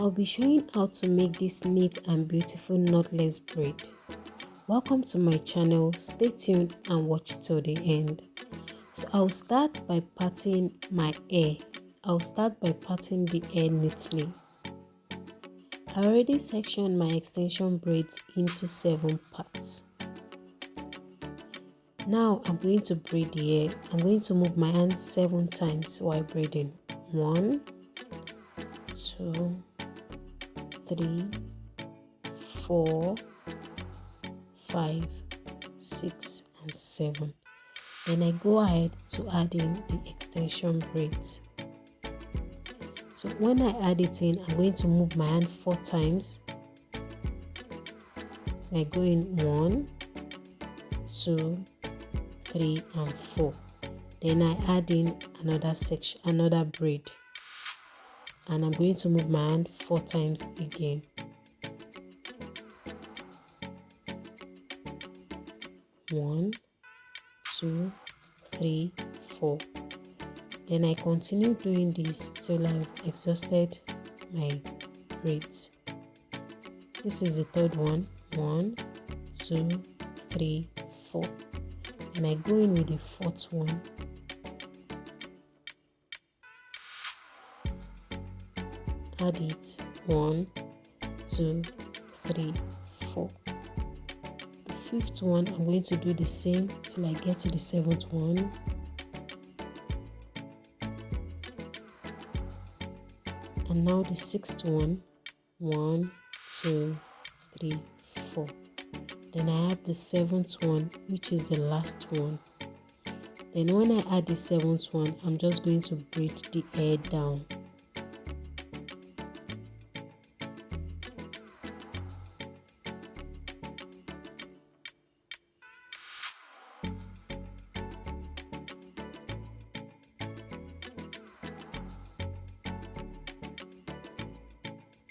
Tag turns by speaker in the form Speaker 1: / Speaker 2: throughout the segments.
Speaker 1: I'll be showing how to make this neat and beautiful knotless braid. Welcome to my channel. Stay tuned and watch till the end. So I'll start by parting my hair. I'll start by parting the hair neatly. I already sectioned my extension braids into 7 parts. Now I'm going to braid the hair. I'm going to move my hand 7 times while braiding. 1, 2, 3, 4, 5, 6 and 7. Then I go ahead to add in the extension braids. So when I add it in, I'm going to move my hand 4 times. I go in 1, 2, 3 and 4. Then I add in another braid, and I'm going to move my hand 4 times again. 1, 2, 3, 4. Then I continue doing this till I've exhausted my braids. This is the third one. 1, 2, 3, 4. And I go in with the 4th one. Add it. 1, 2, 3, 4. The 5th one, I'm going to do the same till I get to the 7th one. And now the 6th one. 1, 2, 3, 4. Then I have the 7th one, which is the last one. Then when I add the 7th one, I'm just going to braid the hair down.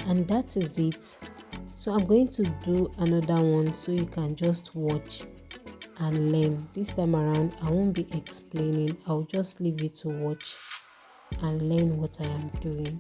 Speaker 1: And that is it. So I'm going to do another one so you can just watch and learn. This time around I won't be explaining, I'll just leave you to watch and learn what I am doing.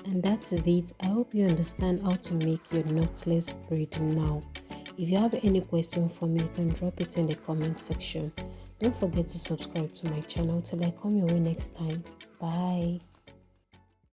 Speaker 1: And that is it. I hope you understand how to make your knotless braid now. If you have any question for me, you can drop it in the comment section. Don't forget to subscribe to my channel till I come your way next time. Bye.